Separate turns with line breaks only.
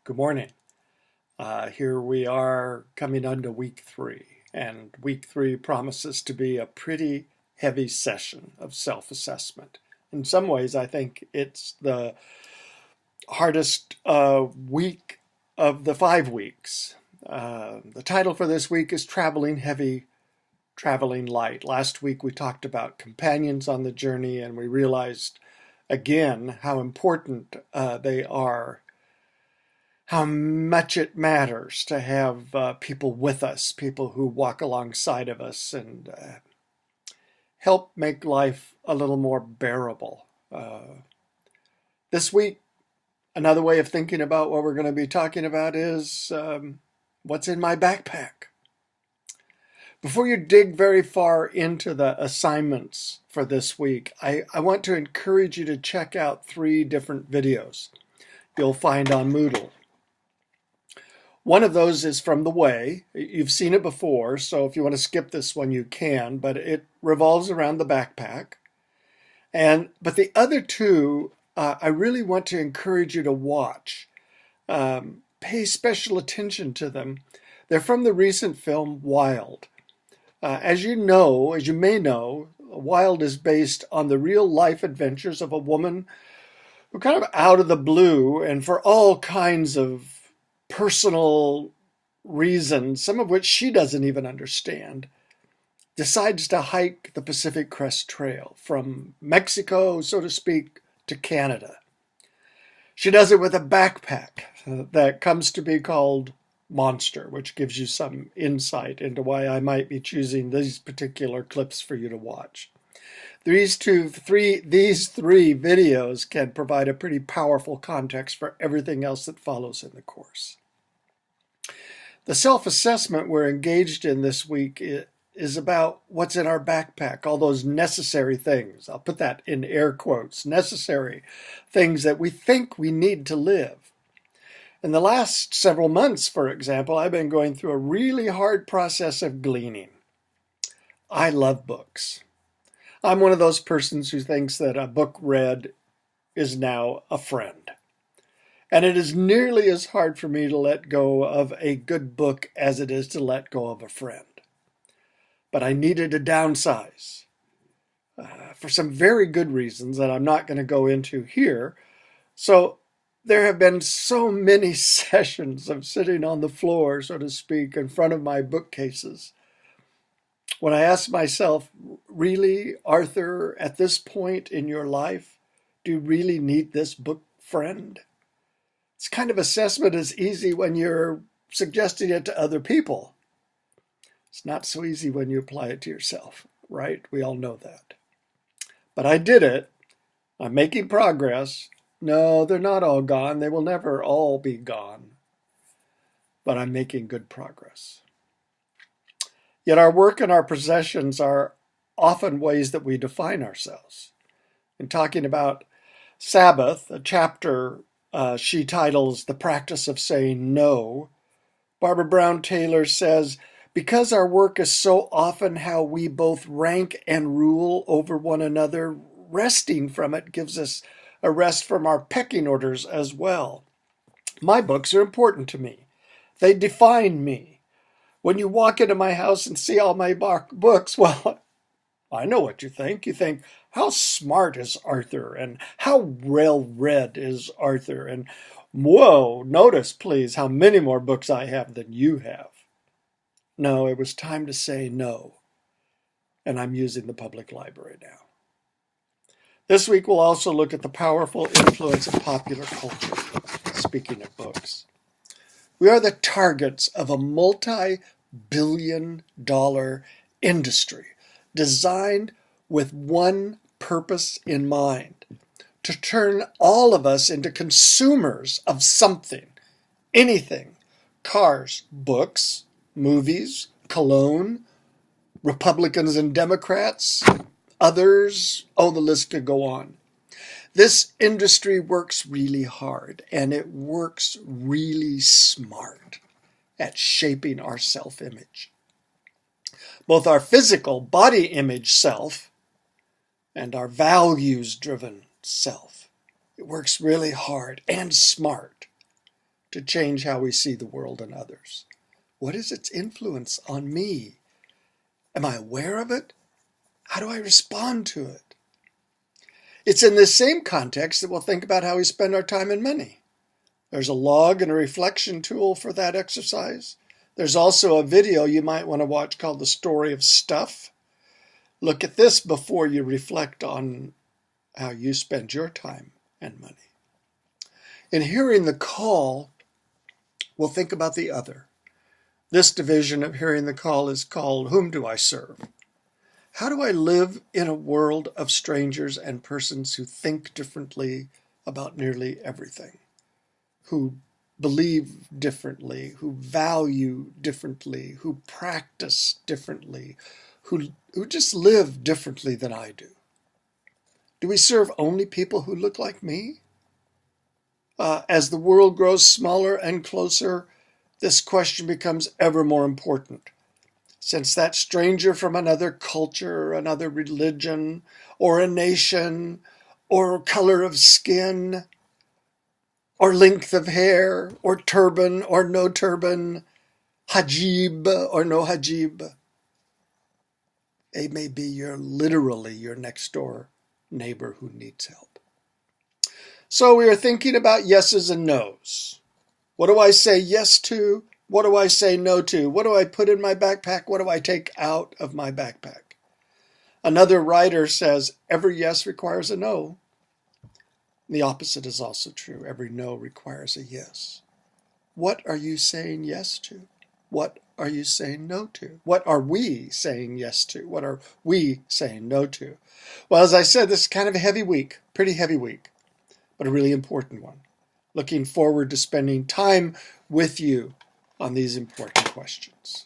Good morning. Here we are coming into week three, and week three promises to be a pretty heavy session of self-assessment. In some ways, I think it's the hardest week of the 5 weeks. The title for this week is Traveling Heavy, Traveling Light. Last week we talked about companions on the journey, and we realized again how important they are, how much it matters to have people with us, people who walk alongside of us and help make life a little more bearable. This week, another way of thinking about what we're going to be talking about is what's in my backpack. Before you dig very far into the assignments for this week, I want to encourage you to check out 3 different videos you'll find on Moodle. One of those is from The Way. You've seen it before, so if you want to skip this one, you can, but it revolves around the backpack. But the other 2, I really want to encourage you to watch. Pay special attention to them. They're from the recent film Wild. As you may know, Wild is based on the real life adventures of a woman who kind of out of the blue and for all kinds of personal reasons, some of which she doesn't even understand, decides to hike the Pacific Crest Trail from Mexico, so to speak, to Canada. She does it with a backpack that comes to be called Monster, which gives you some insight into why I might be choosing these particular clips for you to watch. These three videos can provide a pretty powerful context for everything else that follows in the course. The self-assessment we're engaged in this week is about what's in our backpack, all those necessary things. I'll put that in air quotes, necessary things that we think we need to live. In the last several months, for example, I've been going through a really hard process of gleaning. I love books. I'm one of those persons who thinks that a book read is now a friend. And it is nearly as hard for me to let go of a good book as it is to let go of a friend. But I needed to downsize for some very good reasons that I'm not going to go into here. So there have been so many sessions of sitting on the floor, so to speak, in front of my bookcases, when I ask myself, really, Arthur, at this point in your life, do you really need this book friend? This kind of assessment is easy when you're suggesting it to other people. It's not so easy when you apply it to yourself, right? We all know that. But I did it. I'm making progress. No, they're not all gone. They will never all be gone. But I'm making good progress. Yet our work and our possessions are often ways that we define ourselves. In talking about Sabbath, a chapter she titles The Practice of Saying No, Barbara Brown Taylor says, because our work is so often how we both rank and rule over one another, resting from it gives us a rest from our pecking orders as well. My books are important to me. They define me. When you walk into my house and see all my books, well, I know what you think. You think, how smart is Arthur? And how well-read is Arthur? And whoa, notice, please, how many more books I have than you have. No, it was time to say no. And I'm using the public library now. This week, we'll also look at the powerful influence of popular culture. Speaking of books. We are the targets of a multi-billion-dollar industry designed with one purpose in mind, to turn all of us into consumers of something, anything, cars, books, movies, cologne, Republicans and Democrats, others, the list could go on. This industry works really hard, and it works really smart at shaping our self-image. Both our physical body image self and our values-driven self. It works really hard and smart to change how we see the world and others? What is its influence on me? Am I aware of it? How do I respond to it? It's in this same context that we'll think about how we spend our time and money. There's a log and a reflection tool for that exercise. There's also a video you might want to watch called The Story of Stuff. Look at this before you reflect on how you spend your time and money. In hearing the call, we'll think about the other. This division of hearing the call is called, Whom Do I Serve? How do I live in a world of strangers and persons who think differently about nearly everything, who believe differently, who value differently, who practice differently, who just live differently than I do? Do we serve only people who look like me? As the world grows smaller and closer, this question becomes ever more important. Since that stranger from another culture, another religion, or a nation, or color of skin, or length of hair, or turban or no turban, hajib or no hajib, they may be literally your next door neighbor who needs help. So we are thinking about yeses and nos. What do I say yes to? What do I say no to? What do I put in my backpack? What do I take out of my backpack? Another writer says, every yes requires a no. The opposite is also true. Every no requires a yes. What are you saying yes to? What are you saying no to? What are we saying yes to? What are we saying no to? Well, as I said, this is kind of a heavy week, pretty heavy week, but a really important one. Looking forward to spending time with you on these important questions.